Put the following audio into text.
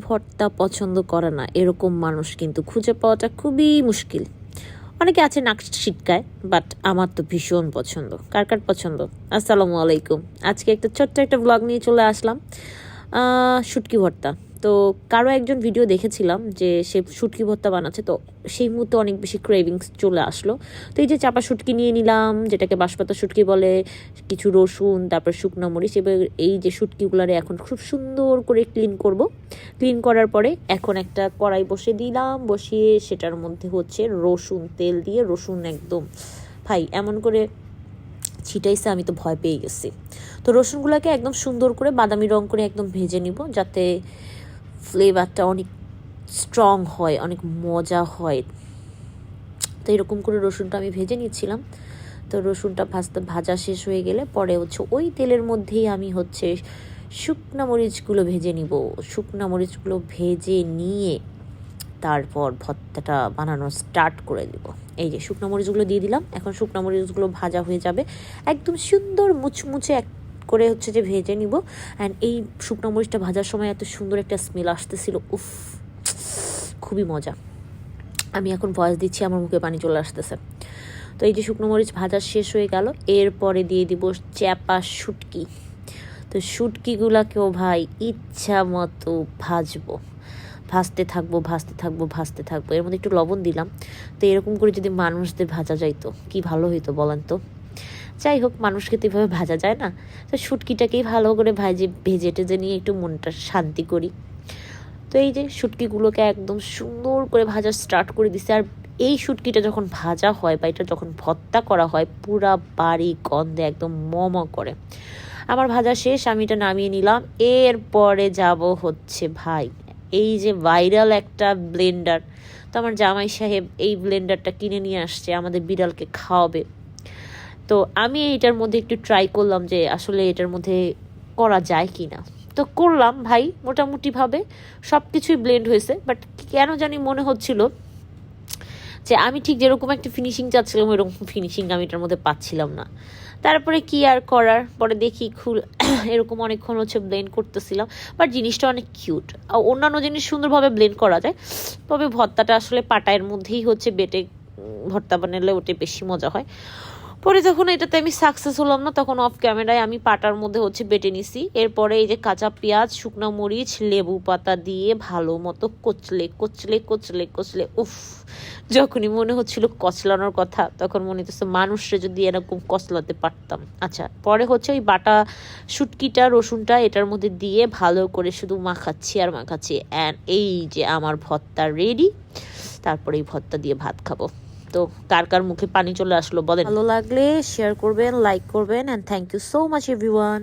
ভর্তা পছন্দ করে না এরকম মানুষ কিন্তু খুঁজে পাওয়াটা খুবই মুশকিল। অনেকে আছে নাক ছিটকায়, বাট আমার তো ভীষণ পছন্দ। কার কার পছন্দ? আসসালামু আলাইকুম। আজকে একটা ছোট্ট একটা ব্লগ নিয়ে চলে আসলাম, শুটকি ভর্তা। তো কারো একজন ভিডিও দেখেছিলাম যে সে শুটকি ভর্তা বানাচ্ছে, তো সেই মুহূর্তে অনেক বেশি ক্রেভিংস চলে আসলো। তো এই যে চাপা শুটকি নিয়ে নিলাম, যেটাকে বাঁশপাতা শুটকি বলে, কিছু রসুন, তারপর শুকনো মরিচ। এবার এই যে শুটকিগুলারে এখন খুব সুন্দর করে ক্লিন করব। ক্লিন করার পরে এখন একটা কড়াই বসিয়ে সেটার মধ্যে হচ্ছে রসুন তেল দিয়ে, রসুন একদম ভাই এমন করে ছিটাইছে আমি তো ভয় পেয়ে গেছি। তো রসুনগুলোকে একদম সুন্দর করে বাদামি রং করে একদম ভেজে নিব, যাতে ফ্লেভারটা অনেক স্ট্রং হয়, অনেক মজা হয়। তো এরকম করে রসুনটা আমি ভেজে নিচ্ছিলাম। তো রসুনটা ভাজা শেষ হয়ে গেলে পরে হচ্ছে ওই তেলের মধ্যেই আমি হচ্ছে শুকনা মরিচগুলো ভেজে নিব। শুকনা মরিচগুলো ভেজে নিয়ে তারপর ভর্তাটা বানানো স্টার্ট করে দিব। এই যে শুকনো মরিচগুলো দিয়ে দিলাম। এখন শুকনো মরিচগুলো ভাজা হয়ে যাবে, একদম সুন্দর মুচমুচে করে হচ্ছে যে ভেজে নিব। অ্যান্ড এই শুকনো মরিচটা ভাজার সময় এত সুন্দর একটা স্মেল আসতেছিল, উফ, খুবই মজা। আমি এখন ভয়েস দিচ্ছি, আমার মুখে পানি চলে আসতেছে। তো এই যে শুকনো মরিচ ভাজা শেষ হয়ে গেল, এরপরে দিয়ে দিব চাপা শুটকি। তো শুটকিগুলাকেও ভাই ইচ্ছা মতো ভাজতে থাকবো। এর মধ্যে একটু লবণ দিলাম। তো এরকম করে যদি মানুষদের ভাজা যাইতো কি ভালো হইতো বলেন তো। যাই হোক, মানুষকে তো এভাবে ভাজা যায় না। তো শুটকিটাকেই ভালো করে ভেজে টেজে নিয়ে একটু মনটা শান্তি করি। তো এই যে শুটকিগুলোকে একদম সুন্দর করে ভাজা স্টার্ট করে দিছে। আর এই শুটকিটা যখন ভাজা হয় বা এটা যখন ভর্তা করা হয়, পুরা বাড়ি গন্ধে একদম করে। আমার ভাজা শেষ, আমি এটা নামিয়ে নিলাম। এরপরে যাব হচ্ছে ভাই এই যে ভাইরাল একটা ব্লেন্ডার। তো আমার জামাই সাহেব এই ব্লেন্ডারটা কিনে নিয়ে আসছে, আমাদের বিড়ালকে খাওয়াবে। তো আমি এটার মধ্যে একটু ট্রাই করলাম যে আসলে এটার মধ্যে করা যায় কি না। তো করলাম ভাই, মোটামুটিভাবে সব কিছুই ব্লেন্ড হয়েছে, বাট কেন জানি মনে হচ্ছিল যে আমি ঠিক যেরকম একটা ফিনিশিং চাচ্ছিলাম ওইরকম ফিনিশিং আমি এটার মধ্যে পাচ্ছিলাম না। তারপরে কি আর করার, পরে দেখি এরকম অনেকক্ষণ হচ্ছে ব্লেন্ড করতেছিলাম। বাট জিনিসটা অনেক কিউট। অন্যান্য জিনিস সুন্দরভাবে ব্লেন্ড করা যায়, তবে ভর্তাটা আসলে পাটায়ের মধ্যেই হচ্ছে বেটে ভর্তা বানালে ওটা বেশি মজা হয়। পরে যখন এটাতে আমি সাকসেস হলাম না, তখন অফ ক্যামেরায় আমি পাটার মধ্যে হচ্ছে বেটে নিছি। এরপরে এই যে কাঁচা পেঁয়াজ, শুকনো মরিচ, লেবু পাতা দিয়ে ভালো মতো কচলে উফ, যখনই মনে হচ্ছিল কচলানোর কথা, তখন মনে হচ্ছে মানুষরা যদি এরকম কচলাতে পারতাম। আচ্ছা, পরে হচ্ছে ওই বাটা শুটকিটা, রসুনটা এটার মধ্যে দিয়ে ভালো করে শুধু মাখাচ্ছি অ্যান্ড এই যে আমার ভর্তা রেডি। তারপরে এই ভর্তা দিয়ে ভাত খাবো। তো কার কার মুখে পানি চলে আসলো বলেন? ভালো লাগলে শেয়ার করবেন, লাইক করবেন, and thank you so much everyone.